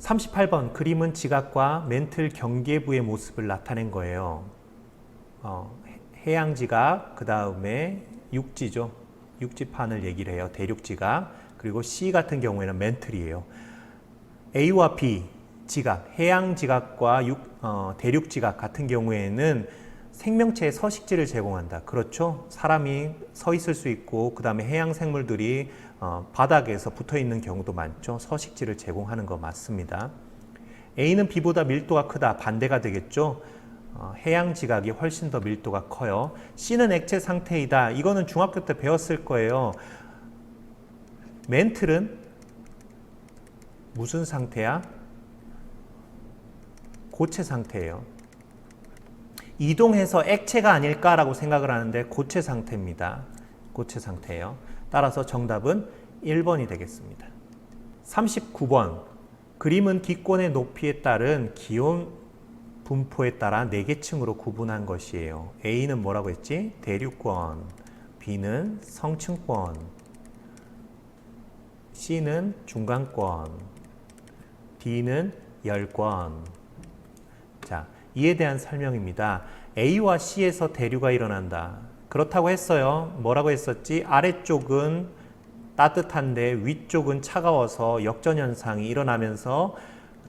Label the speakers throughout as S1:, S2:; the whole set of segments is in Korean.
S1: 38번 그림은 지각과 멘틀 경계부의 모습을 나타낸 거예요. 해양지각, 그 다음에 육지죠. 육지판을 얘기를 해요. 대륙지각. 그리고 C 같은 경우에는 멘틀이에요. A와 B 지각, 해양지각과 대륙지각 같은 경우에는 생명체의 서식지를 제공한다. 그렇죠? 사람이 서 있을 수 있고 그 다음에 해양 생물들이 바닥에서 붙어 있는 경우도 많죠. 서식지를 제공하는 거 맞습니다. A는 B보다 밀도가 크다. 반대가 되겠죠. 해양 지각이 훨씬 더 밀도가 커요. C는 액체 상태이다. 이거는 중학교 때 배웠을 거예요. 멘틀은 무슨 상태야? 고체 상태예요. 이동해서 액체가 아닐까라고 생각을 하는데 고체 상태입니다. 고체 상태예요. 따라서 정답은 1번이 되겠습니다. 39번 그림은 기권의 높이에 따른 기온 분포에 따라 4계층으로 구분한 것이에요. A는 뭐라고 했지? 대륙권, B는 성층권, C는 중간권, D는 열권. 자, 이에 대한 설명입니다. A와 C에서 대류가 일어난다. 그렇다고 했어요. 뭐라고 했었지? 아래쪽은 따뜻한데 위쪽은 차가워서 역전현상이 일어나면서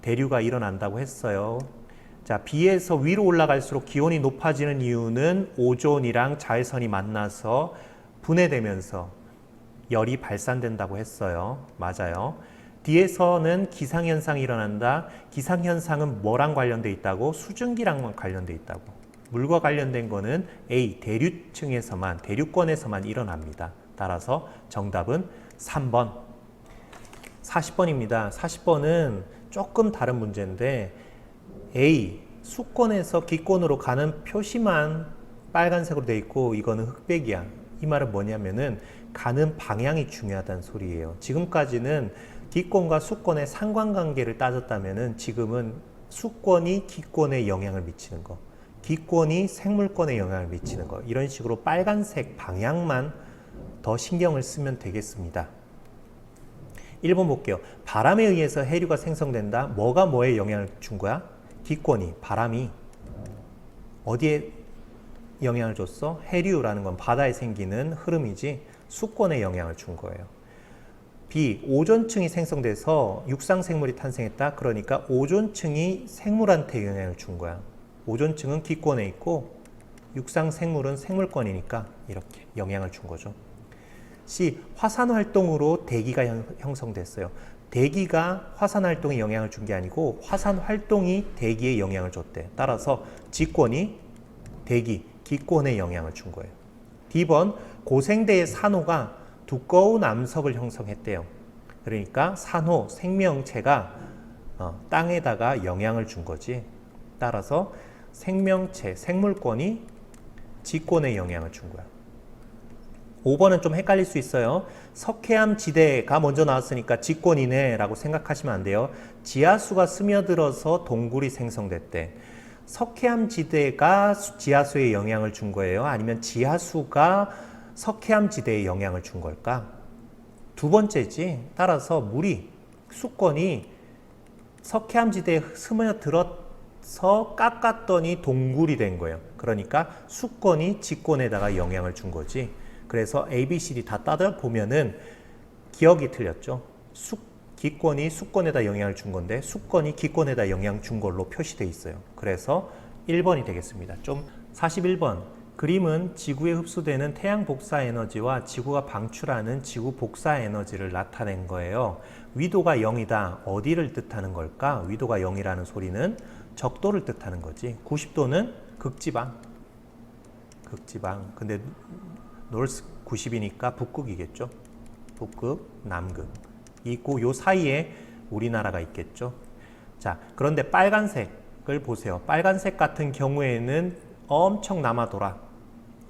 S1: 대류가 일어난다고 했어요. 자, B에서 위로 올라갈수록 기온이 높아지는 이유는 오존이랑 자외선이 만나서 분해되면서 열이 발산된다고 했어요. 맞아요. D에서는 기상현상이 일어난다. 기상현상은 뭐랑 관련돼 있다고? 수증기랑 관련돼 있다고. 물과 관련된 거는 A, 대륙층에서만, 대륙권에서만 일어납니다. 따라서 정답은 3번. 40번입니다. 40번은 조금 다른 문제인데 A, 수권에서 기권으로 가는 표시만 빨간색으로 돼 있고 이거는 흑백이야. 이 말은 뭐냐면은 가는 방향이 중요하다는 소리예요. 지금까지는 기권과 수권의 상관관계를 따졌다면은 지금은 수권이 기권에 영향을 미치는 거, 기권이 생물권에 영향을 미치는 거, 이런 식으로 빨간색 방향만 더 신경을 쓰면 되겠습니다. 1번 볼게요. 바람에 의해서 해류가 생성된다. 뭐가 뭐에 영향을 준 거야? 기권이, 바람이 어디에 영향을 줬어? 해류라는 건 바다에 생기는 흐름이지 수권에 영향을 준 거예요. B, 오존층이 생성돼서 육상생물이 탄생했다. 그러니까 오존층이 생물한테 영향을 준 거야. 오존층은 기권에 있고 육상생물은 생물권이니까 이렇게 영향을 준 거죠. C, 화산활동으로 대기가 형성됐어요. 대기가 화산활동에 영향을 준 게 아니고 화산활동이 대기에 영향을 줬대. 따라서 지권이 대기, 기권에 영향을 준 거예요. D번, 고생대의 산호가 두꺼운 암석을 형성했대요. 그러니까 산호, 생명체가 땅에다가 영향을 준 거지. 따라서 생명체, 생물권이 지권에 영향을 준 거야. 5번은 좀 헷갈릴 수 있어요. 석회암 지대가 먼저 나왔으니까 지권이네 라고 생각하시면 안 돼요. 지하수가 스며들어서 동굴이 생성됐대. 석회암 지대가 지하수에 영향을 준 거예요? 아니면 지하수가 석회암 지대에 영향을 준 걸까? 두 번째지. 따라서 물이, 수권이 석회암 지대에 스며들어서 깎았더니 동굴이 된 거예요. 그러니까 수권이 지권에다가 영향을 준 거지. 그래서 A, B, C, D 다 따져 보면은 기억이 틀렸죠. 기권이 수권에다 영향을 준 건데 수권이 기권에다 영향 준 걸로 표시되어 있어요. 그래서 1번이 되겠습니다. 좀 41번 그림은 지구에 흡수되는 태양 복사 에너지와 지구가 방출하는 지구 복사 에너지를 나타낸 거예요. 위도가 0이다. 어디를 뜻하는 걸까? 위도가 0이라는 소리는 적도를 뜻하는 거지. 90도는 극지방. 극지방. 근데 노스 90이니까 북극이겠죠. 북극, 남극. 있고 요 사이에 우리나라가 있겠죠. 자, 그런데 빨간색을 보세요. 빨간색 같은 경우에는 엄청 남아 돌아.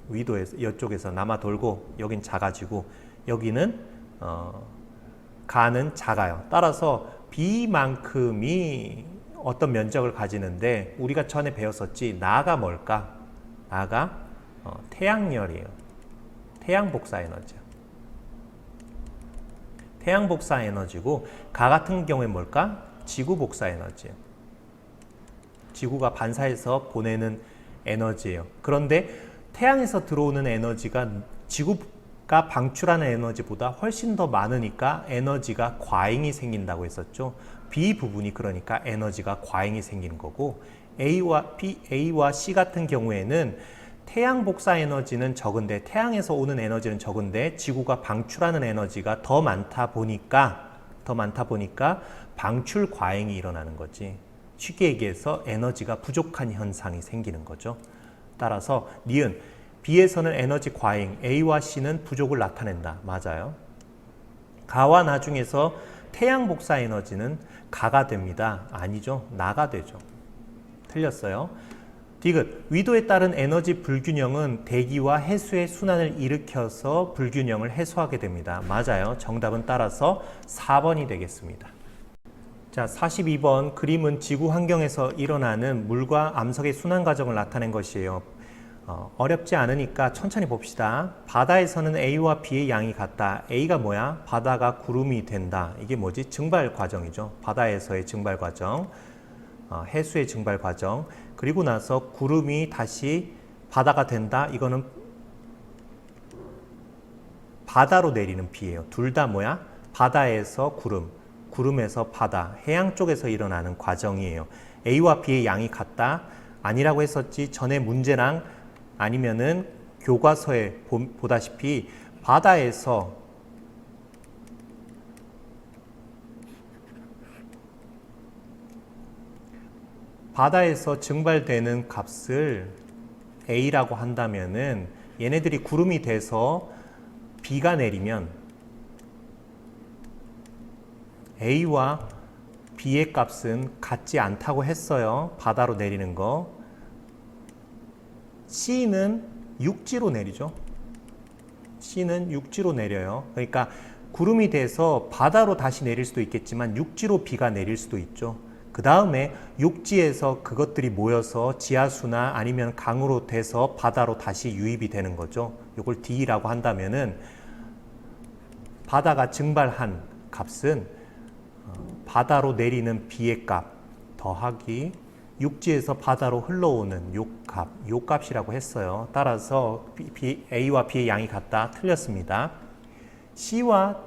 S1: 위도에서 이쪽에서 남아 돌고 여긴 작아지고 여기는 가는 작아요. 따라서 B만큼이 어떤 면적을 가지는데 우리가 전에 배웠었지. 나가 뭘까? 나가 태양열이에요. 태양 복사 에너지야. 태양 복사 에너지고 가 같은 경우에 뭘까? 지구 복사 에너지예요. 지구가 반사해서 보내는 에너지예요. 그런데 태양에서 들어오는 에너지가 지구가 방출하는 에너지보다 훨씬 더 많으니까 에너지가 과잉이 생긴다고 했었죠. B 부분이 그러니까 에너지가 과잉이 생기는 거고, A와 C 같은 경우에는 태양 복사 에너지는 적은데, 태양에서 오는 에너지는 적은데 지구가 방출하는 에너지가 더 많다 보니까 방출 과잉이 일어나는 거지. 쉽게 얘기해서 에너지가 부족한 현상이 생기는 거죠. 따라서 니은 B에서는 에너지 과잉, A와 C는 부족을 나타낸다. 맞아요. 가와 나 중에서 태양 복사 에너지는 가가 됩니다. 아니죠. 나가 되죠. 틀렸어요. 디귿, 위도에 따른 에너지 불균형은 대기와 해수의 순환을 일으켜서 불균형을 해소하게 됩니다. 맞아요. 정답은 따라서 4번이 되겠습니다. 자, 42번 그림은 지구 환경에서 일어나는 물과 암석의 순환 과정을 나타낸 것이에요. 어렵지 않으니까 천천히 봅시다. 바다에서는 A와 B의 양이 같다. A가 뭐야? 바다가 구름이 된다. 이게 뭐지? 증발 과정이죠. 바다에서의 증발 과정, 해수의 증발 과정. 그리고 나서 구름이 다시 바다가 된다. 이거는 바다로 내리는 비예요. 둘 다 뭐야? 바다에서 구름, 구름에서 바다, 해양 쪽에서 일어나는 과정이에요. A와 B의 양이 같다. 아니라고 했었지. 전에 문제랑 아니면은 교과서에 보다시피 바다에서 증발되는 값을 A라고 한다면은 얘네들이 구름이 돼서 B가 내리면 A와 B의 값은 같지 않다고 했어요. 바다로 내리는 거. C는 육지로 내리죠. C는 육지로 내려요. 그러니까 구름이 돼서 바다로 다시 내릴 수도 있겠지만 육지로 비가 내릴 수도 있죠. 그 다음에 육지에서 그것들이 모여서 지하수나 아니면 강으로 돼서 바다로 다시 유입이 되는 거죠. 이걸 D라고 한다면은 바다가 증발한 값은 바다로 내리는 B의 값 더하기 육지에서 바다로 흘러오는 요 값이라고 했어요. 따라서 A와 B의 양이 같다. 틀렸습니다. C와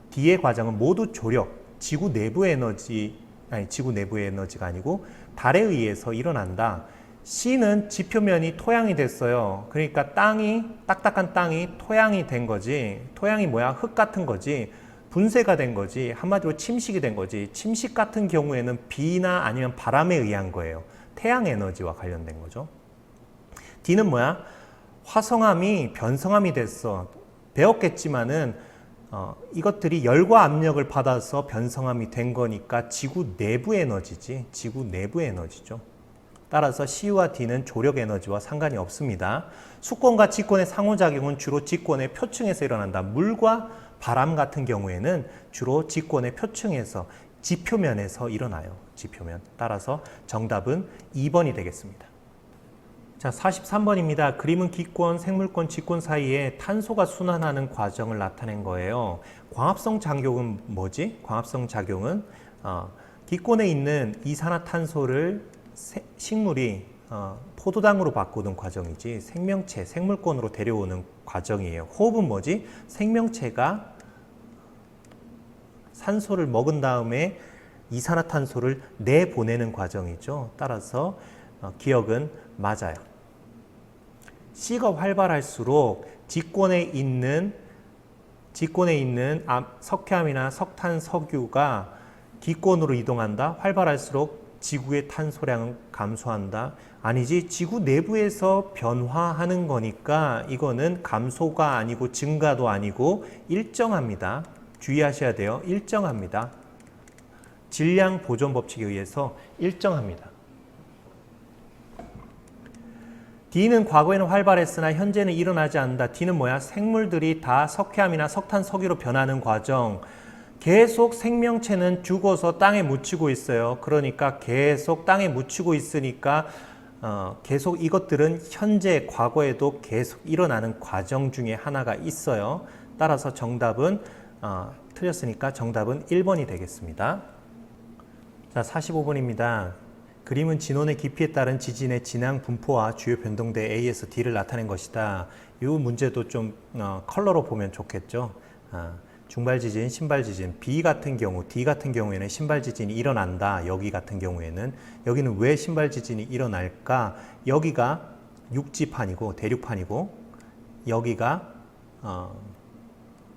S1: D의 과정은 모두 조력, 지구 내부의 에너지가 아니고 달에 의해서 일어난다. C는 지표면이 토양이 됐어요. 그러니까 딱딱한 땅이 토양이 된 거지. 토양이 뭐야? 흙 같은 거지. 분쇄가 된 거지. 한마디로 침식이 된 거지. 침식 같은 경우에는 비나 아니면 바람에 의한 거예요. 태양 에너지와 관련된 거죠. D는 뭐야? 화성암이 변성암이 됐어. 배웠겠지만은 이것들이 열과 압력을 받아서 변성암이 된 거니까 지구 내부 에너지지. 지구 내부 에너지죠. 따라서 C와 D는 조력 에너지와 상관이 없습니다. 수권과 직권의 상호작용은 주로 직권의 표층에서 일어난다. 물과 바람 같은 경우에는 주로 직권의 표층에서, 지표면에서 일어나요. 지표면. 따라서 정답은 2번이 되겠습니다. 자, 43번입니다. 그림은 기권, 생물권, 직권 사이에 탄소가 순환하는 과정을 나타낸 거예요. 광합성 작용은 뭐지? 광합성 작용은 기권에 있는 이산화탄소를 식물이 포도당으로 바꾸는 과정이지, 생명체, 생물권으로 데려오는 과정이에요. 호흡은 뭐지? 생명체가 산소를 먹은 다음에 이산화탄소를 내보내는 과정이죠. 따라서 기억은 맞아요. C가 활발할수록 직권에 있는 석회암이나 석탄, 석유가 기권으로 이동한다. 활발할수록 지구의 탄소량은 감소한다. 아니지, 지구 내부에서 변화하는 거니까 이거는 감소가 아니고 증가도 아니고 일정합니다. 주의하셔야 돼요. 일정합니다. 질량 보존 법칙에 의해서 일정합니다. D는 과거에는 활발했으나 현재는 일어나지 않는다. D는 뭐야? 생물들이 다 석회암이나 석탄, 석유로 변하는 과정. 계속 생명체는 죽어서 땅에 묻히고 있어요. 그러니까 계속 땅에 묻히고 있으니까 계속 이것들은 현재, 과거에도 계속 일어나는 과정 중에 하나가 있어요. 따라서 정답은 틀렸으니까 정답은 1번이 되겠습니다. 자, 45번입니다. 그림은 진원의 깊이에 따른 지진의 진앙 분포와 주요 변동대 A에서 D를 나타낸 것이다. 이 문제도 좀 컬러로 보면 좋겠죠. 중발 지진, 신발 지진. B 같은 경우, D 같은 경우에는 신발 지진이 일어난다. 여기 같은 경우에는 여기는 왜 신발 지진이 일어날까? 여기가 육지판이고 대륙판이고 여기가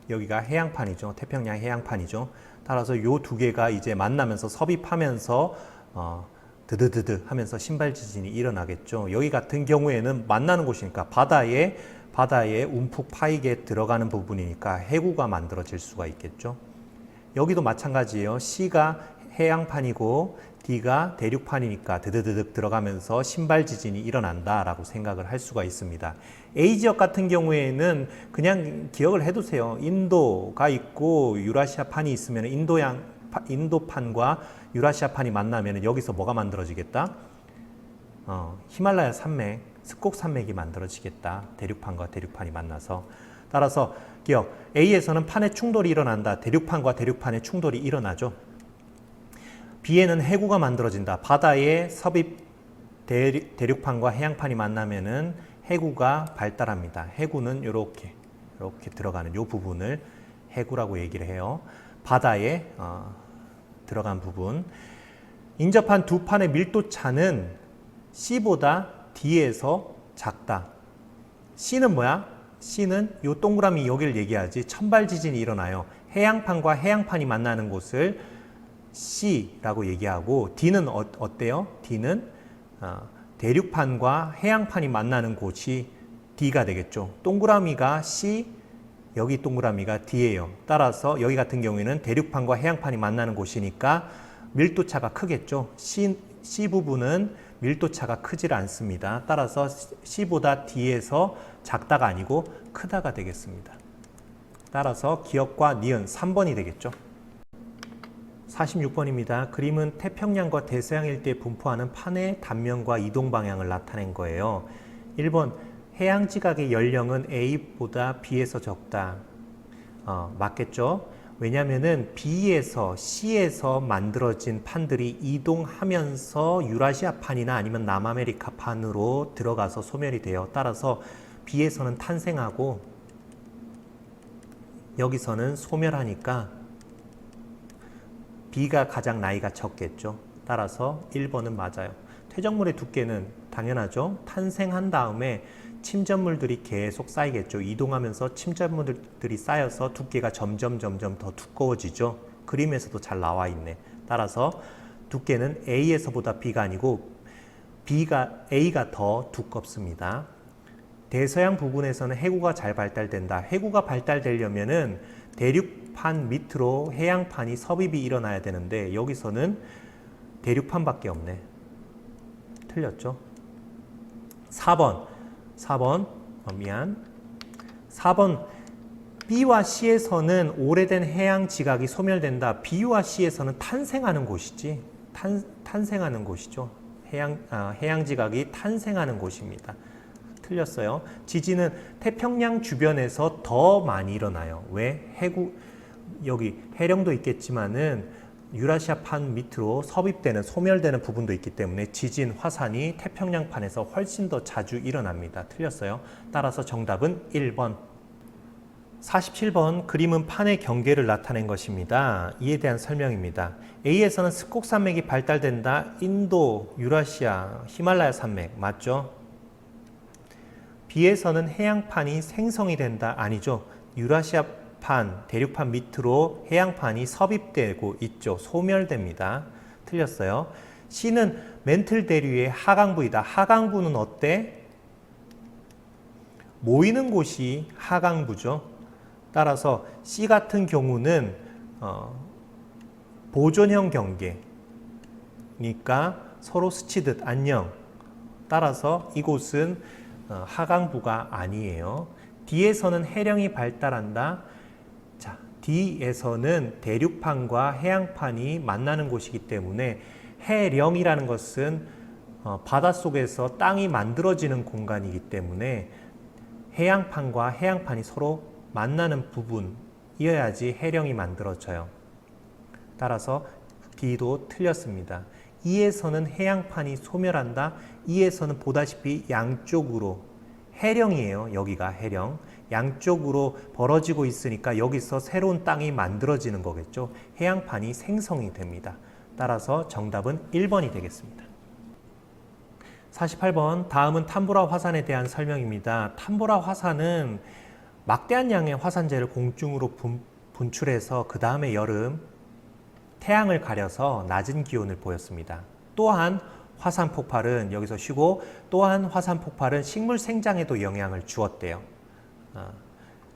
S1: 해양판이죠. 태평양 해양판이죠. 따라서 요 두 개가 이제 만나면서 섭입하면서 드드드드 하면서 신발 지진이 일어나겠죠. 여기 같은 경우에는 만나는 곳이니까 바다에 움푹 파이게 들어가는 부분이니까 해구가 만들어질 수가 있겠죠. 여기도 마찬가지예요. C가 해양판이고 D가 대륙판이니까 드드드득 들어가면서 신발 지진이 일어난다라고 생각을 할 수가 있습니다. A 지역 같은 경우에는 그냥 기억을 해두세요. 인도가 있고 유라시아판이 있으면 인도판과 유라시아판이 만나면 여기서 뭐가 만들어지겠다? 히말라야 산맥, 습곡 산맥이 만들어지겠다. 대륙판과 대륙판이 만나서. 따라서 기억, A에서는 판의 충돌이 일어난다. 대륙판과 대륙판의 충돌이 일어나죠. B에는 해구가 만들어진다. 바다에 섭입 대륙판과 해양판이 만나면은 해구가 발달합니다. 해구는 이렇게 들어가는 이 부분을 해구라고 얘기를 해요. 바다에 들어간 부분. 인접한 두 판의 밀도 차는 C보다 D에서 작다. C는 뭐야? C는 이 동그라미 여기를 얘기하지. 천발 지진이 일어나요. 해양판과 해양판이 만나는 곳을 C라고 얘기하고 D는 어때요? D는 대륙판과 해양판이 만나는 곳이 D가 되겠죠. 동그라미가 C, 여기 동그라미가 D예요. 따라서 여기 같은 경우에는 대륙판과 해양판이 만나는 곳이니까 밀도차가 크겠죠. C 부분은 밀도차가 크질 않습니다. 따라서 C보다 D에서 작다가 아니고 크다가 되겠습니다. 따라서 기역과 니은 3번이 되겠죠. 46번입니다. 그림은 태평양과 대서양 일대에 분포하는 판의 단면과 이동 방향을 나타낸 거예요. 1번 해양 지각의 연령은 A보다 B에서 적다. 맞겠죠? 왜냐면은 B에서 C에서 만들어진 판들이 이동하면서 유라시아판이나 아니면 남아메리카판으로 들어가서 소멸이 돼요. 따라서 B에서는 탄생하고 여기서는 소멸하니까 B가 가장 나이가 적겠죠. 따라서 1번은 맞아요. 퇴적물의 두께는 당연하죠. 탄생한 다음에 침전물들이 계속 쌓이겠죠. 이동하면서 침전물들이 쌓여서 두께가 점점 더 두꺼워지죠. 그림에서도 잘 나와 있네. 따라서 두께는 A에서보다 B가 아니고 A가 더 두껍습니다. 대서양 부분에서는 해구가 잘 발달된다. 해구가 발달되려면은 대륙판 밑으로 해양판이 섭입이 일어나야 되는데 여기서는 대륙판밖에 없네. 틀렸죠? 4번 B와 C에서는 오래된 해양 지각이 소멸된다. B와 C에서는 탄생하는 곳이지. 탄생하는 곳이죠. 해양 지각이 탄생하는 곳입니다. 틀렸어요. 지진은 태평양 주변에서 더 많이 일어나요. 왜? 여기 해령도 있겠지만은 유라시아판 밑으로 섭입되는 소멸되는 부분도 있기 때문에 지진, 화산이 태평양판에서 훨씬 더 자주 일어납니다. 틀렸어요. 따라서 정답은 1번. 47번 그림은 판의 경계를 나타낸 것입니다. 이에 대한 설명입니다. A에서는 습곡 산맥이 발달된다. 인도, 유라시아, 히말라야 산맥 맞죠? B에서는 해양판이 생성이 된다. 아니죠. 유라시아판, 대륙판 밑으로 해양판이 섭입되고 있죠. 소멸됩니다. 틀렸어요. C는 멘틀 대류의 하강부이다. 하강부는 어때? 모이는 곳이 하강부죠. 따라서 C 같은 경우는 보존형 경계니까 서로 스치듯 안녕. 따라서 이곳은 하강부가 아니에요. D에서는 해령이 발달한다. 자, D에서는 대륙판과 해양판이 만나는 곳이기 때문에 해령이라는 것은 바닷속에서 땅이 만들어지는 공간이기 때문에 해양판과 해양판이 서로 만나는 부분이어야지 해령이 만들어져요. 따라서 D도 틀렸습니다. 2에서는 해양판이 소멸한다. 2에서는 보다시피 양쪽으로 해령이에요. 여기가 해령. 양쪽으로 벌어지고 있으니까 여기서 새로운 땅이 만들어지는 거겠죠. 해양판이 생성이 됩니다. 따라서 정답은 1번이 되겠습니다. 48번, 다음은 탐보라 화산에 대한 설명입니다. 탐보라 화산은 막대한 양의 화산재를 공중으로 분출해서 그 다음에 여름 태양을 가려서 낮은 기온을 보였습니다. 또한 화산 폭발은 여기서 쉬고 또한 화산 폭발은 식물 생장에도 영향을 주었대요.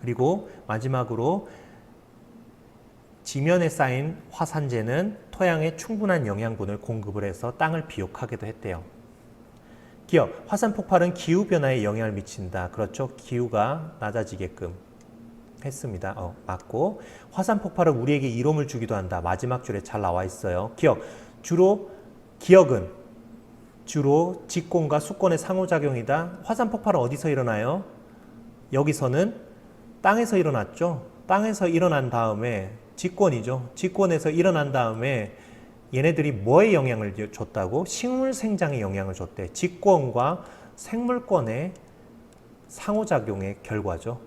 S1: 그리고 마지막으로 지면에 쌓인 화산재는 토양에 충분한 영양분을 공급을 해서 땅을 비옥하기도 했대요. 기억, 화산 폭발은 기후변화에 영향을 미친다. 그렇죠. 기후가 낮아지게끔 했습니다. 맞고, 화산 폭발은 우리에게 이로움을 주기도 한다. 마지막 줄에 잘 나와 있어요. 기억은 주로 직권과 수권의 상호작용이다. 화산 폭발은 어디서 일어나요? 여기서는 땅에서 일어났죠. 땅에서 일어난 다음에 직권이죠. 직권에서 일어난 다음에 얘네들이 뭐에 영향을 줬다고? 식물 생장에 영향을 줬대. 직권과 생물권의 상호작용의 결과죠.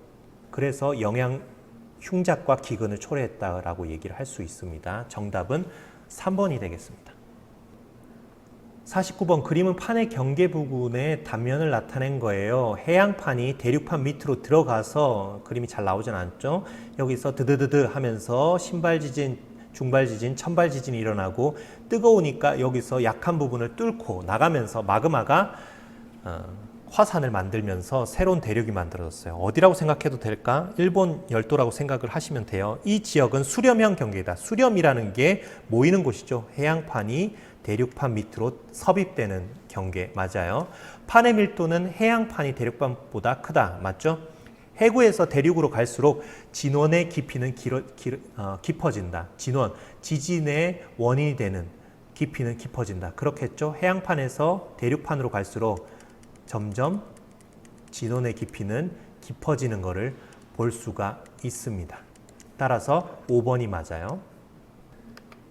S1: 그래서 영양 흉작과 기근을 초래했다라고 얘기를 할 수 있습니다. 정답은 3번이 되겠습니다. 49번, 그림은 판의 경계 부분의 단면을 나타낸 거예요. 해양판이 대륙판 밑으로 들어가서 그림이 잘 나오진 않죠. 여기서 드드드드 하면서 신발 지진, 중발 지진, 천발 지진이 일어나고 뜨거우니까 여기서 약한 부분을 뚫고 나가면서 마그마가 화산을 만들면서 새로운 대륙이 만들어졌어요. 어디라고 생각해도 될까? 일본 열도라고 생각을 하시면 돼요. 이 지역은 수렴형 경계이다. 수렴이라는 게 모이는 곳이죠. 해양판이 대륙판 밑으로 섭입되는 경계 맞아요. 판의 밀도는 해양판이 대륙판보다 크다. 맞죠? 해구에서 대륙으로 갈수록 진원의 깊이는 깊어진다. 진원, 지진의 원인이 되는 깊이는 깊어진다. 그렇겠죠? 해양판에서 대륙판으로 갈수록 점점 진원의 깊이는 깊어지는 것을 볼 수가 있습니다. 따라서 5번이 맞아요.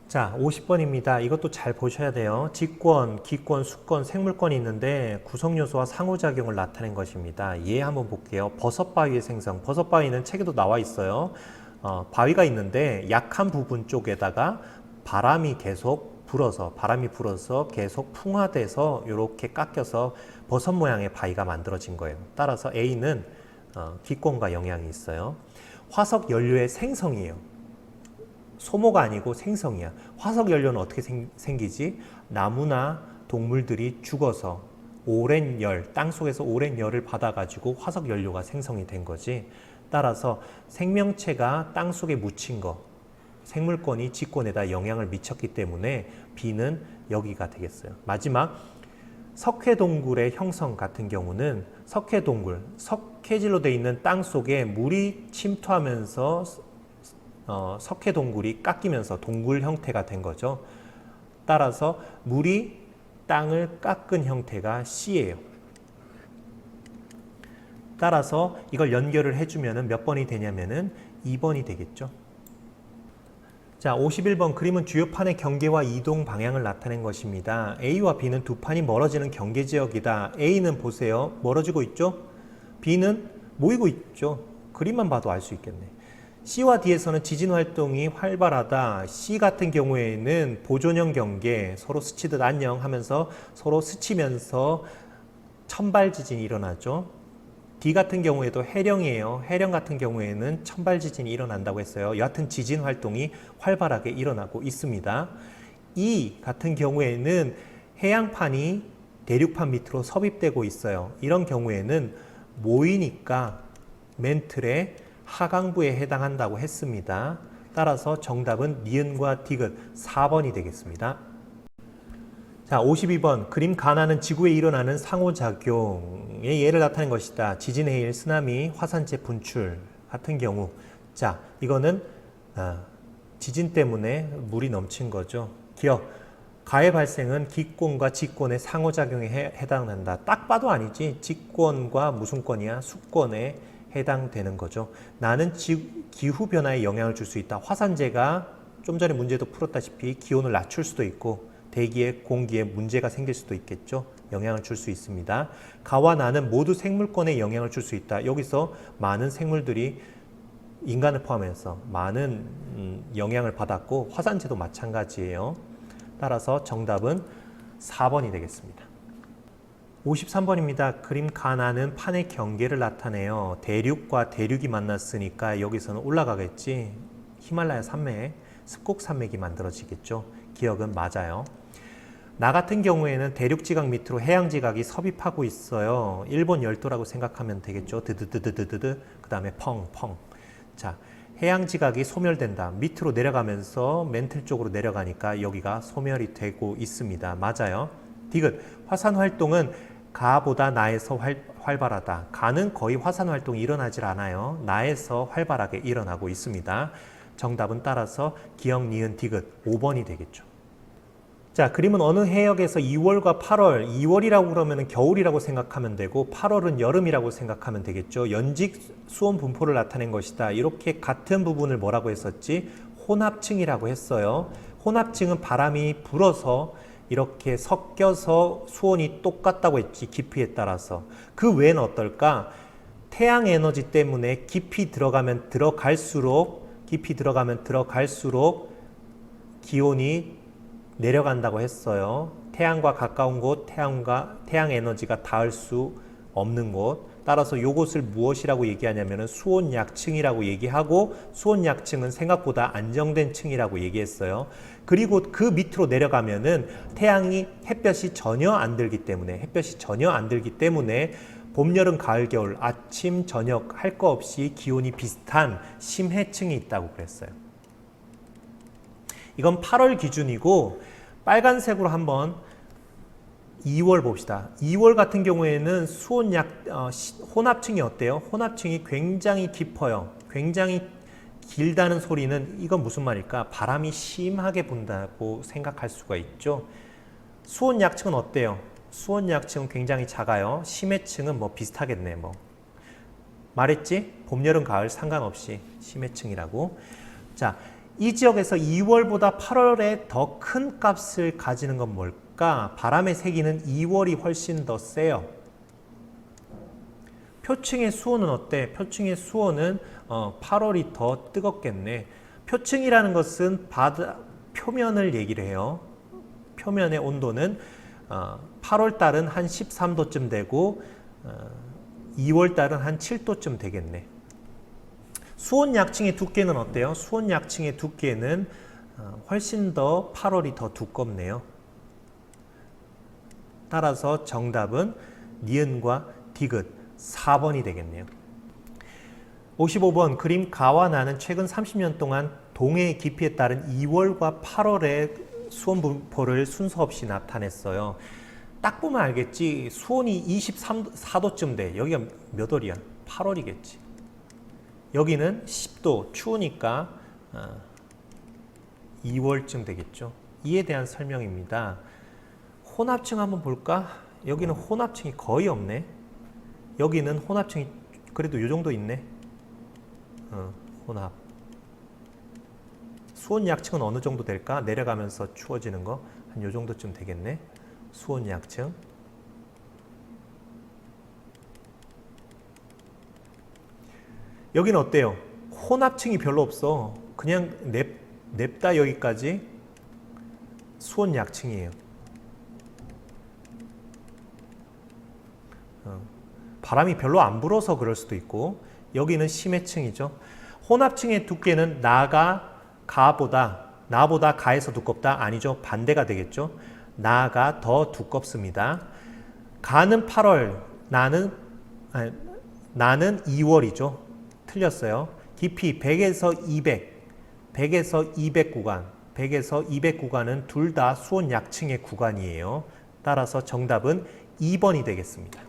S1: 자, 50번입니다. 이것도 잘 보셔야 돼요. 직권, 기권, 수권, 생물권이 있는데 구성요소와 상호작용을 나타낸 것입니다. 예, 한번 볼게요. 버섯바위의 생성. 버섯바위는 책에도 나와 있어요. 바위가 있는데 약한 부분 쪽에다가 바람이 불어서 계속 풍화돼서 이렇게 깎여서 버섯 모양의 바위가 만들어진 거예요. 따라서 A는 기권과 영향이 있어요. 화석 연료의 생성이에요. 소모가 아니고 생성이야. 화석 연료는 어떻게 생기지? 나무나 동물들이 죽어서 오랜 열, 땅속에서 오랜 열을 받아가지고 화석 연료가 생성이 된 거지. 따라서 생명체가 땅속에 묻힌 거, 생물권이 직권에다 영향을 미쳤기 때문에 B는 여기가 되겠어요. 마지막, 석회동굴의 형성 같은 경우는 석회동굴, 석회질로 되어 있는 땅 속에 물이 침투하면서 석회동굴이 깎이면서 동굴 형태가 된 거죠. 따라서 물이 땅을 깎은 형태가 C예요. 따라서 이걸 연결을 해주면 몇 번이 되냐면은 2번이 되겠죠. 자, 51번, 그림은 주요 판의 경계와 이동 방향을 나타낸 것입니다. A와 B는 두 판이 멀어지는 경계 지역이다. A는 보세요. 멀어지고 있죠? B는 모이고 있죠. 그림만 봐도 알 수 있겠네. C와 D에서는 지진 활동이 활발하다. C 같은 경우에는 보존형 경계, 서로 스치듯 안녕 하면서 서로 스치면서 천발 지진이 일어나죠. D 같은 경우에도 해령이에요. 해령 같은 경우에는 천발 지진이 일어난다고 했어요. 여하튼 지진 활동이 활발하게 일어나고 있습니다. E 같은 경우에는 해양판이 대륙판 밑으로 섭입되고 있어요. 이런 경우에는 모이니까 멘틀의 하강부에 해당한다고 했습니다. 따라서 정답은 니은과 디귿 4번이 되겠습니다. 자, 52번, 그림 가나는 지구에 일어나는 상호작용의 예를 나타낸 것이다. 지진, 해일, 쓰나미, 화산재 분출 같은 경우. 자, 이거는 지진 때문에 물이 넘친 거죠. 기억, 가해 발생은 기권과 직권의 상호작용에 해당한다. 딱 봐도 아니지. 직권과 무슨 권이야? 수권에 해당되는 거죠. 나는 기후변화에 영향을 줄 수 있다. 화산재가 좀 전에 문제도 풀었다시피 기온을 낮출 수도 있고 대기에 공기에 문제가 생길 수도 있겠죠. 영향을 줄 수 있습니다. 가와 나는 모두 생물권에 영향을 줄 수 있다. 여기서 많은 생물들이 인간을 포함해서 많은 영향을 받았고 화산재도 마찬가지예요. 따라서 정답은 4번이 되겠습니다. 53번입니다. 그림 가나는 판의 경계를 나타내요. 대륙과 대륙이 만났으니까 여기서는 올라가겠지. 히말라야 산맥, 습곡 산맥이 만들어지겠죠. 기억은 맞아요. 나 같은 경우에는 대륙 지각 밑으로 해양 지각이 섭입하고 있어요. 일본 열도라고 생각하면 되겠죠. 드드드드드드 그 다음에 펑펑. 자, 해양 지각이 소멸된다. 밑으로 내려가면서 멘틀 쪽으로 내려가니까 여기가 소멸이 되고 있습니다. 맞아요. 디귿, 화산 활동은 가보다 나에서 활발하다. 가는 거의 화산 활동이 일어나질 않아요. 나에서 활발하게 일어나고 있습니다. 정답은 따라서 기역, 니은, 디귿 5번이 되겠죠. 자, 그림은 어느 해역에서 2월과 8월, 2월이라고 그러면 겨울이라고 생각하면 되고 8월은 여름이라고 생각하면 되겠죠. 연직 수온 분포를 나타낸 것이다. 이렇게 같은 부분을 뭐라고 했었지? 혼합층이라고 했어요. 혼합층은 바람이 불어서 이렇게 섞여서 수온이 똑같다고 했지, 깊이에 따라서. 그 외에는 어떨까? 태양 에너지 때문에 깊이 들어가면 들어갈수록 기온이 내려간다고 했어요. 태양과 가까운 곳, 태양 에너지가 닿을 수 없는 곳. 따라서 이것을 무엇이라고 얘기하냐면 수온 약층이라고 얘기하고, 수온 약층은 생각보다 안정된 층이라고 얘기했어요. 그리고 그 밑으로 내려가면은 햇볕이 전혀 안 들기 때문에 봄, 여름, 가을, 겨울 아침, 저녁 할 거 없이 기온이 비슷한 심해층이 있다고 그랬어요. 이건 8월 기준이고, 빨간색으로 한번 2월 봅시다. 2월 같은 경우에는 혼합층이 어때요? 혼합층이 굉장히 깊어요. 굉장히 길다는 소리는 이건 무슨 말일까? 바람이 심하게 분다고 생각할 수가 있죠. 수온 약층은 어때요? 수온 약층은 굉장히 작아요. 심해층은 뭐 비슷하겠네. 뭐 말했지? 봄, 여름, 가을 상관없이 심해층이라고. 자, 이 지역에서 2월보다 8월에 더 큰 값을 가지는 건 뭘까? 바람의 세기는 2월이 훨씬 더 세요. 표층의 수온은 어때? 표층의 수온은 8월이 더 뜨겁겠네. 표층이라는 것은 바다 표면을 얘기를 해요. 표면의 온도는 8월 달은 한 13도쯤 되고 2월 달은 한 7도쯤 되겠네. 수온 약층의 두께는 어때요? 수온 약층의 두께는 훨씬 더 8월이 더 두껍네요. 따라서 정답은 니은과 디귿 4번이 되겠네요. 55번 그림 가와 나는 최근 30년 동안 동해의 깊이에 따른 2월과 8월의 수온 분포를 순서 없이 나타냈어요. 딱 보면 알겠지. 수온이 24도쯤 돼. 여기가 몇 월이야? 8월이겠지. 여기는 10도 추우니까 2월쯤 되겠죠. 이에 대한 설명입니다. 혼합층 한번 볼까? 여기는 혼합층이 거의 없네. 여기는 혼합층이 그래도 이 정도 있네. 혼합. 수온 약층은 어느 정도 될까? 내려가면서 추워지는 거 한 요 정도쯤 되겠네. 수온 약층. 여기는 어때요? 혼합층이 별로 없어. 그냥 냅다 여기까지 수온 약층이에요. 바람이 별로 안 불어서 그럴 수도 있고, 여기는 심해층이죠. 혼합층의 두께는 나보다 가에서 두껍다? 아니죠. 반대가 되겠죠. 나가 더 두껍습니다. 가는 8월, 나는 2월이죠. 틀렸어요. 깊이 100에서 200 구간은 둘 다 수온 약층의 구간이에요. 따라서 정답은 2번이 되겠습니다.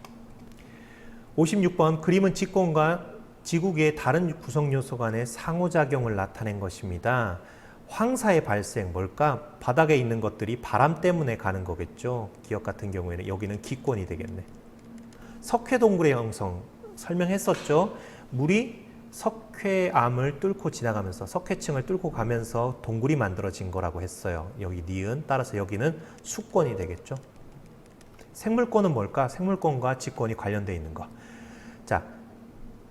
S1: 56번 그림은 직권과 지구계의 다른 구성 요소 간의 상호작용을 나타낸 것입니다. 황사의 발생 뭘까? 바닥에 있는 것들이 바람 때문에 가는 거겠죠. 기역 같은 경우에는 여기는 기권이 되겠네. 석회동굴의 형성 설명했었죠. 물이 석회암을 뚫고 지나가면서 석회층을 뚫고 가면서 동굴이 만들어진 거라고 했어요. 여기 니은. 따라서 여기는 수권이 되겠죠. 생물권은 뭘까? 생물권과 지권이 관련되어 있는 거. 자,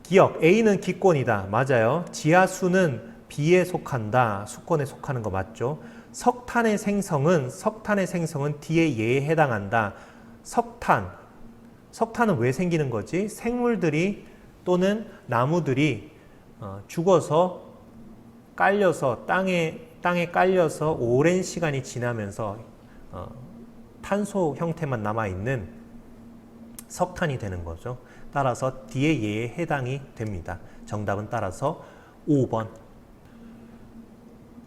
S1: 기억. A는 기권이다. 맞아요. 지하수는 B에 속한다. 수권에 속하는 거 맞죠? 석탄의 생성은 D의 예에 해당한다. 석탄은 왜 생기는 거지? 생물들이 또는 나무들이 죽어서 깔려서 땅에 깔려서 오랜 시간이 지나면서 탄소 형태만 남아있는 석탄이 되는 거죠. 따라서 D의 예에 해당이 됩니다. 정답은 따라서 5번.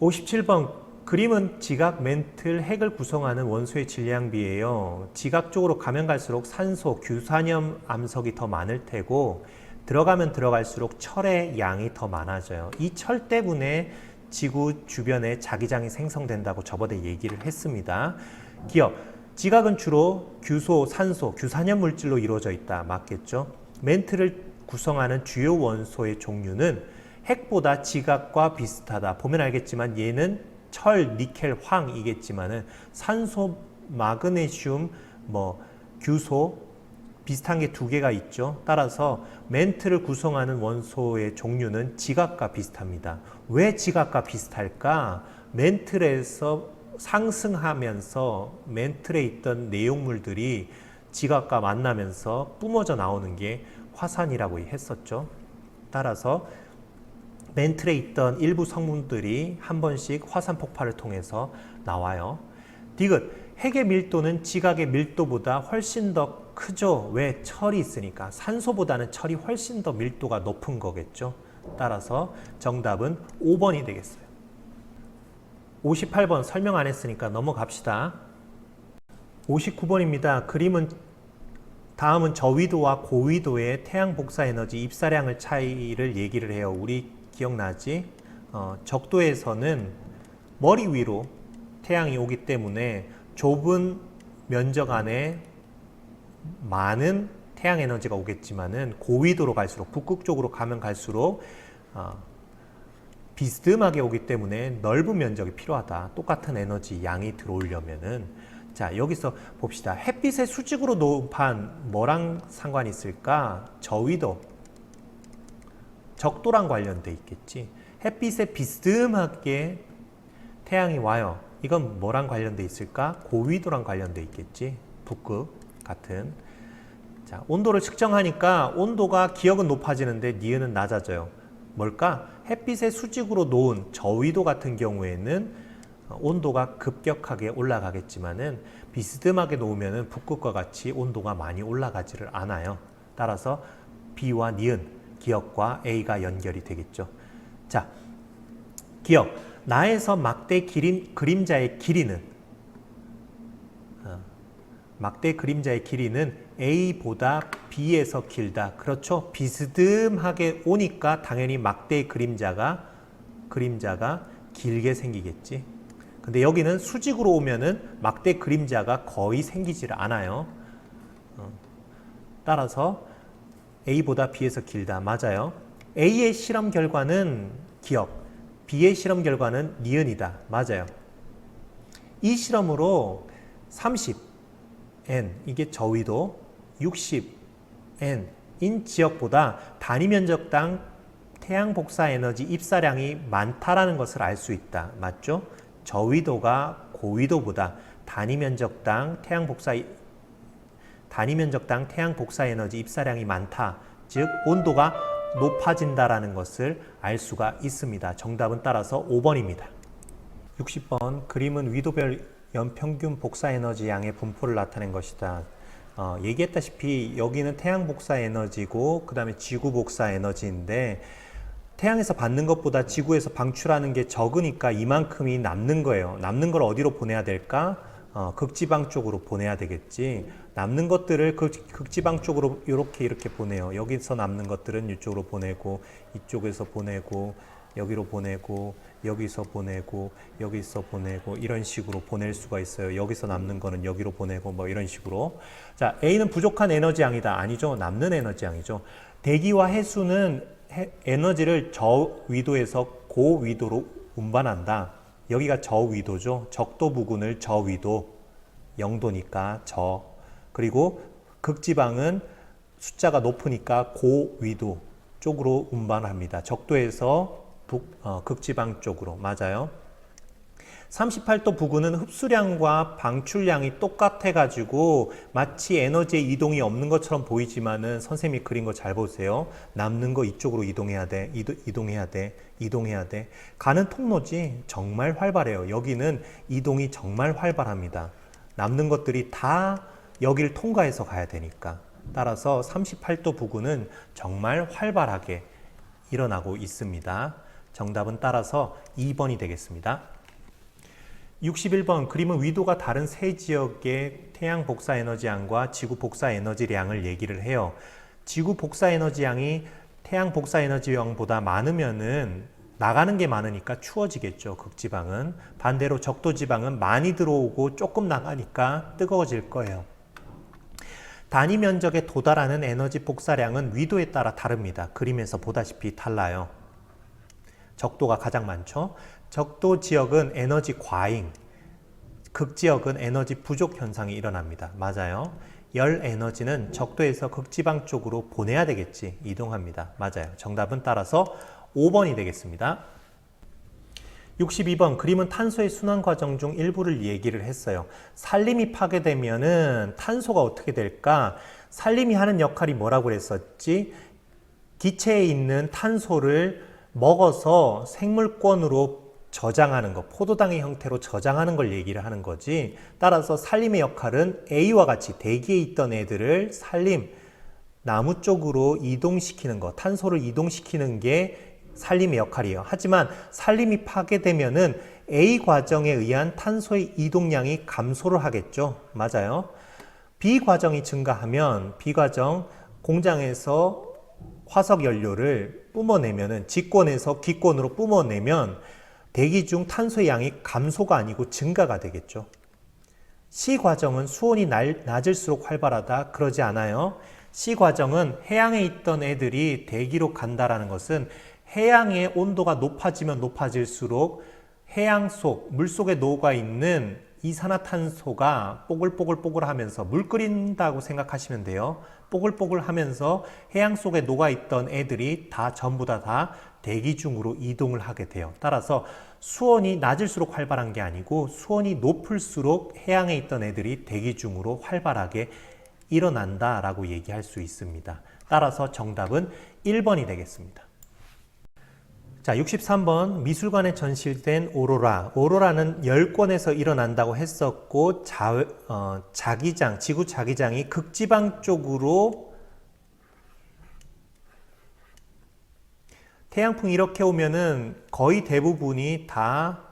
S1: 57번. 그림은 지각, 멘틀, 핵을 구성하는 원소의 질량비예요. 지각 쪽으로 가면 갈수록 산소, 규산염 암석이 더 많을 테고 들어가면 들어갈수록 철의 양이 더 많아져요. 이 철 때문에 지구 주변에 자기장이 생성된다고 저번에 얘기를 했습니다. 기억. 지각은 주로 규소, 산소, 규산염 물질로 이루어져 있다. 맞겠죠? 멘틀을 구성하는 주요 원소의 종류는 핵보다 지각과 비슷하다. 보면 알겠지만 얘는 철, 니켈, 황이겠지만은 산소, 마그네슘, 규소 비슷한 게 두 개가 있죠. 따라서 멘틀을 구성하는 원소의 종류는 지각과 비슷합니다. 왜 지각과 비슷할까? 멘틀에서 상승하면서 멘틀에 있던 내용물들이 지각과 만나면서 뿜어져 나오는 게 화산이라고 했었죠. 따라서 멘틀에 있던 일부 성분들이 한 번씩 화산 폭발을 통해서 나와요. 디귿. 핵의 밀도는 지각의 밀도보다 훨씬 더 크죠. 왜? 철이 있으니까. 산소보다는 철이 훨씬 더 밀도가 높은 거겠죠. 따라서 정답은 5번이 되겠어요. 58번 설명 안 했으니까 넘어갑시다. 59번입니다. 다음은 저위도와 고위도의 태양 복사 에너지 입사량의 차이를 얘기를 해요. 우리 기억나지? 적도에서는 머리 위로 태양이 오기 때문에 좁은 면적 안에 많은 태양 에너지가 오겠지만은 고위도로 갈수록 북극 쪽으로 가면 갈수록 비스듬하게 오기 때문에 넓은 면적이 필요하다. 똑같은 에너지 양이 들어오려면은. 자, 여기서 봅시다. 햇빛의 수직으로 놓은 판 뭐랑 상관이 있을까? 저위도, 적도랑 관련돼 있겠지. 햇빛에 비스듬하게 태양이 와요. 이건 뭐랑 관련돼 있을까? 고위도랑 관련돼 있겠지. 북극 같은. 자, 온도를 측정하니까 온도가 기억은 높아지는데 니은은 낮아져요. 뭘까? 햇빛의 수직으로 놓은 저위도 같은 경우에는 온도가 급격하게 올라가겠지만은 비스듬하게 놓으면은 북극과 같이 온도가 많이 올라가지를 않아요. 따라서 B와 니은, 기억과 A가 연결이 되겠죠. 자, 기억. 나에서 막대 그림자의 길이는 A보다 B에서 길다. 그렇죠? 비스듬하게 오니까 당연히 막대의 그림자가 길게 생기겠지. 근데 여기는 수직으로 오면은 막대 그림자가 거의 생기질 않아요. 따라서 A보다 B에서 길다. 맞아요. A의 실험 결과는 기억, B의 실험 결과는 니은이다. 맞아요. 이 실험으로 30N, 이게 저위도, 60N인 지역보다 단위 면적당 태양 복사 에너지 입사량이 많다라는 것을 알 수 있다. 맞죠? 저위도가 고위도보다 단위 면적당 태양 복사 에너지 입사량이 많다. 즉 온도가 높아진다라는 것을 알 수가 있습니다. 정답은 따라서 5번입니다. 60번 그림은 위도별 연평균 복사 에너지 양의 분포를 나타낸 것이다. 얘기했다시피 여기는 태양 복사 에너지고 그 다음에 지구 복사 에너지인데 태양에서 받는 것보다 지구에서 방출하는 게 적으니까 이만큼이 남는 거예요. 남는 걸 어디로 보내야 될까? 극지방 쪽으로 보내야 되겠지. 남는 것들을 극지방 쪽으로 이렇게 보내요. 여기서 남는 것들은 이쪽으로 보내고, 이쪽에서 보내고, 여기로 보내고, 여기서 보내고, 여기서 보내고, 이런 식으로 보낼 수가 있어요. 여기서 남는 거는 여기로 보내고, 뭐 이런 식으로. 자, A는 부족한 에너지 양이다. 아니죠. 남는 에너지 양이죠. 대기와 해수는 에너지를 저위도에서 고위도로 운반한다. 여기가 저위도죠. 적도 부근을 저위도, 0도니까 저. 그리고 극지방은 숫자가 높으니까 고위도 쪽으로 운반합니다. 적도에서 극지방 쪽으로. 맞아요. 38도 부근은 흡수량과 방출량이 똑같아 가지고 마치 에너지의 이동이 없는 것처럼 보이지만은 선생님이 그린 거 잘 보세요. 남는 거 이쪽으로 이동해야 돼. 이동해야 돼. 가는 통로지 정말 활발해요. 여기는 이동이 정말 활발합니다. 남는 것들이 다 여기를 통과해서 가야 되니까. 따라서 38도 부근은 정말 활발하게 일어나고 있습니다. 정답은 따라서 2번이 되겠습니다. 61번 그림은 위도가 다른 세 지역의 태양 복사 에너지양과 지구 복사 에너지량을 얘기를 해요. 지구 복사 에너지양이 태양 복사 에너지양보다 많으면은 나가는 게 많으니까 추워지겠죠. 극지방은. 반대로 적도지방은 많이 들어오고 조금 나가니까 뜨거워질 거예요. 단위 면적에 도달하는 에너지 복사량은 위도에 따라 다릅니다. 그림에서 보다시피 달라요. 적도가 가장 많죠. 적도 지역은 에너지 과잉, 극지역은 에너지 부족 현상이 일어납니다. 맞아요. 열 에너지는 적도에서 극지방 쪽으로 보내야 되겠지. 이동합니다. 맞아요. 정답은 따라서 5번이 되겠습니다. 62번 그림은 탄소의 순환 과정 중 일부를 얘기를 했어요. 산림이 파괴되면은 탄소가 어떻게 될까? 산림이 하는 역할이 뭐라고 그랬었지? 기체에 있는 탄소를 먹어서 생물권으로 저장하는 것, 포도당의 형태로 저장하는 걸 얘기를 하는 거지. 따라서 산림의 역할은 A와 같이 대기에 있던 애들을 산림, 나무 쪽으로 이동시키는 것, 탄소를 이동시키는 게 산림의 역할이에요. 하지만 산림이 파괴되면은 A 과정에 의한 탄소의 이동량이 감소를 하겠죠. 맞아요. B 과정이 증가하면 B 과정 공장에서 화석 연료를 뿜어내면은 직권에서 기권으로 뿜어내면 대기 중 탄소의 양이 감소가 아니고 증가가 되겠죠. C 과정은 수온이 낮을수록 활발하다. 그러지 않아요. C 과정은 해양에 있던 애들이 대기로 간다라는 것은 해양의 온도가 높아지면 높아질수록 해양 속, 물속에 녹아 있는 이산화탄소가 뽀글뽀글 하면서 물 끓인다고 생각하시면 돼요. 뽀글뽀글 하면서 해양 속에 녹아 있던 애들이 전부 다 대기 중으로 이동을 하게 돼요. 따라서 수온이 낮을수록 활발한 게 아니고 수온이 높을수록 해양에 있던 애들이 대기 중으로 활발하게 일어난다라고 얘기할 수 있습니다. 따라서 정답은 1번이 되겠습니다. 자, 63번 미술관에 전시된 오로라. 오로라는 열권에서 일어난다고 했었고 자기장, 지구 자기장이 극지방 쪽으로 태양풍이 이렇게 오면은 거의 대부분이 다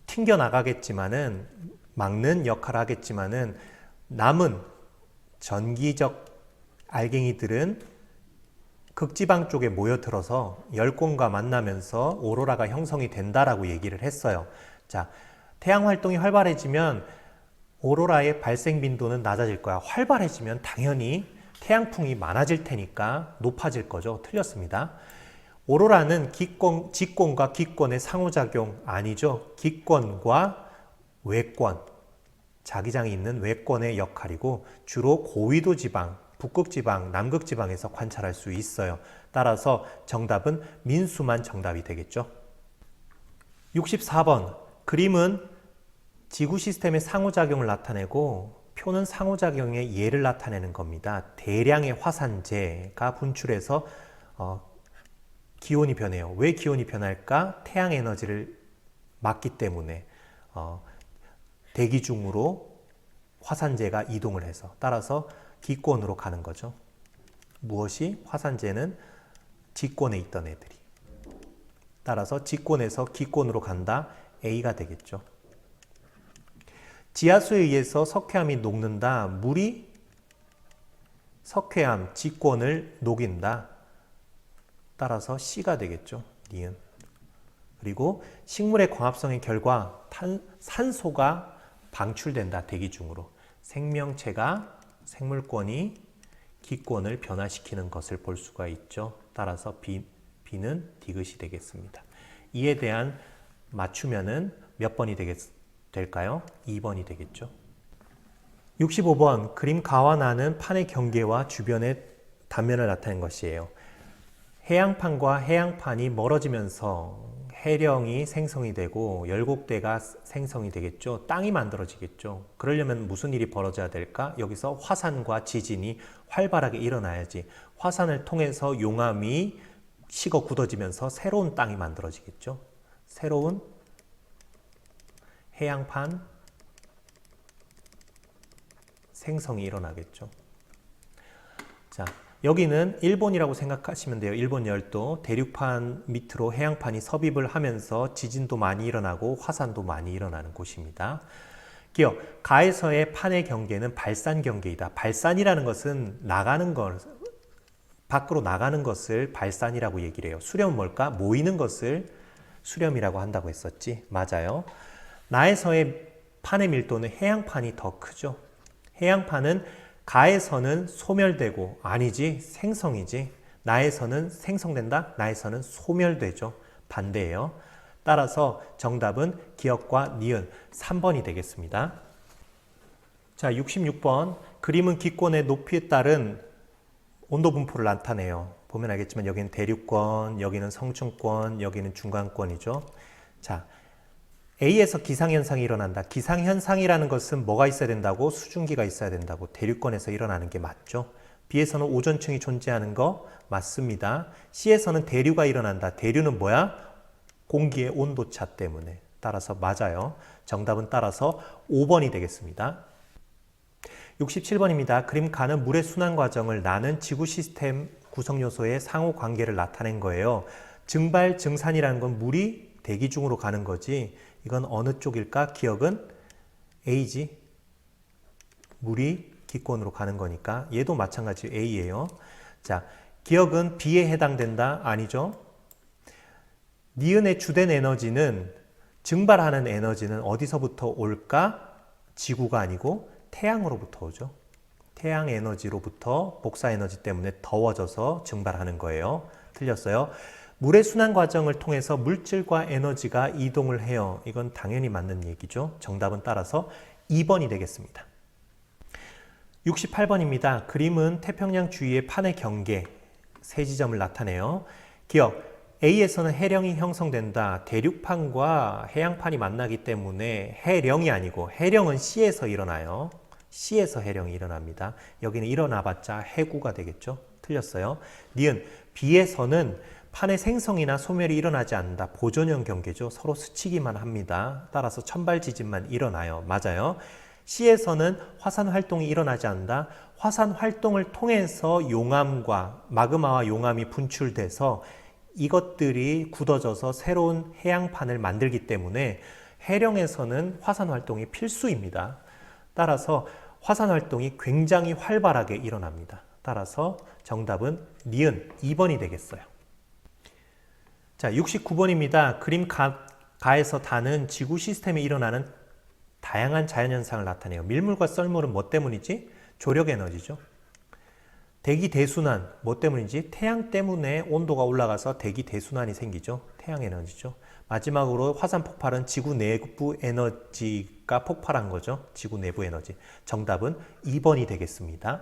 S1: 튕겨 나가겠지만은 막는 역할을 하겠지만은 남은 전기적 알갱이들은 극지방 쪽에 모여들어서 열권과 만나면서 오로라가 형성이 된다라고 얘기를 했어요. 자, 태양 활동이 활발해지면 오로라의 발생 빈도는 낮아질 거야. 활발해지면 당연히 태양풍이 많아질 테니까 높아질 거죠. 틀렸습니다. 오로라는 직권과 기권의 상호작용 아니죠. 기권과 외권, 자기장이 있는 외권의 역할이고 주로 고위도 지방, 북극지방, 남극지방에서 관찰할 수 있어요. 따라서 정답은 민수만 정답이 되겠죠. 64번 그림은 지구 시스템의 상호작용을 나타내고 표는 상호작용의 예를 나타내는 겁니다. 대량의 화산재가 분출해서 기온이 변해요. 왜 기온이 변할까? 태양 에너지를 막기 때문에 대기 중으로 화산재가 이동을 해서 따라서 기권으로 가는 거죠. 무엇이? 화산재는 직권에 있던 애들이. 따라서 직권에서 기권으로 간다. A가 되겠죠. 지하수에 의해서 석회암이 녹는다. 물이 석회암, 직권을 녹인다. 따라서 C가 되겠죠. 니은. 그리고 식물의 광합성의 결과 산소가 방출된다. 대기 중으로. 생명체가 생물권이 기권을 변화시키는 것을 볼 수가 있죠. 따라서 B는 디귿이 되겠습니다. 이에 대한 맞추면은 몇 번이 될까요? 2번이 되겠죠. 65번 그림 가와 나는 판의 경계와 주변의 단면을 나타낸 것이에요. 해양판과 해양판이 멀어지면서 해령이 생성이 되고 열곡대가 생성이 되겠죠. 땅이 만들어지겠죠. 그러려면 무슨 일이 벌어져야 될까? 여기서 화산과 지진이 활발하게 일어나야지. 화산을 통해서 용암이 식어 굳어지면서 새로운 땅이 만들어지겠죠. 새로운 해양판 생성이 일어나겠죠. 자, 여기는 일본이라고 생각하시면 돼요. 일본 열도, 대륙판 밑으로 해양판이 섭입을 하면서 지진도 많이 일어나고 화산도 많이 일어나는 곳입니다. 기억, 가에서의 판의 경계는 발산 경계이다. 발산이라는 것은 나가는 것, 밖으로 나가는 것을 발산이라고 얘기를 해요. 수렴은 뭘까? 모이는 것을 수렴이라고 한다고 했었지. 맞아요. 나에서의 판의 밀도는 해양판이 더 크죠. 해양판은 가에서는 소멸되고, 아니지, 생성이지. 나에서는 생성된다, 나에서는 소멸되죠. 반대예요. 따라서 정답은 기역과 니은 3번이 되겠습니다. 자, 66번 그림은 기권의 높이에 따른 온도 분포를 나타내요. 보면 알겠지만 여기는 대륙권, 여기는 성층권, 여기는 중간권이죠. 자, A에서 기상현상이 일어난다. 기상현상이라는 것은 뭐가 있어야 된다고? 수증기가 있어야 된다고. 대륙권에서 일어나는 게 맞죠. B에서는 오존층이 존재하는 거 맞습니다. C에서는 대류가 일어난다. 대류는 뭐야? 공기의 온도차 때문에. 따라서 맞아요. 정답은 따라서 5번이 되겠습니다. 67번입니다. 그림 가는 물의 순환 과정을 나는 지구 시스템 구성 요소의 상호 관계를 나타낸 거예요. 증발, 증산이라는 건 물이 대기 중으로 가는 거지. 이건 어느 쪽일까? 기억은 A지. 물이 기권으로 가는 거니까 얘도 마찬가지 A예요. 자, 기억은 B에 해당된다? 아니죠. 니은의 주된 에너지는 증발하는 에너지는 어디서부터 올까? 지구가 아니고 태양으로부터 오죠. 태양 에너지로부터 복사 에너지 때문에 더워져서 증발하는 거예요. 틀렸어요. 물의 순환 과정을 통해서 물질과 에너지가 이동을 해요. 이건 당연히 맞는 얘기죠. 정답은 따라서 2번이 되겠습니다. 68번입니다. 그림은 태평양 주위의 판의 경계, 세 지점을 나타내요. 기억, A에서는 해령이 형성된다. 대륙판과 해양판이 만나기 때문에 해령이 아니고 해령은 C에서 일어나요. C에서 해령이 일어납니다. 여기는 일어나봤자 해구가 되겠죠. 틀렸어요. 니은, B에서는 판의 생성이나 소멸이 일어나지 않는다. 보존형 경계죠. 서로 스치기만 합니다. 따라서 천발 지진만 일어나요. 맞아요. C에서는 화산 활동이 일어나지 않는다. 화산 활동을 통해서 용암과 마그마와 용암이 분출돼서 이것들이 굳어져서 새로운 해양판을 만들기 때문에 해령에서는 화산 활동이 필수입니다. 따라서 화산 활동이 굉장히 활발하게 일어납니다. 따라서 정답은 니은 2번이 되겠어요. 자, 69번입니다. 그림 가에서 다는 지구 시스템에 일어나는 다양한 자연현상을 나타내요. 밀물과 썰물은 뭐 때문이지? 조력 에너지죠. 대기 대순환, 뭐 때문인지? 태양 때문에 온도가 올라가서 대기 대순환이 생기죠. 태양 에너지죠. 마지막으로 화산 폭발은 지구 내부 에너지가 폭발한 거죠. 지구 내부 에너지. 정답은 2번이 되겠습니다.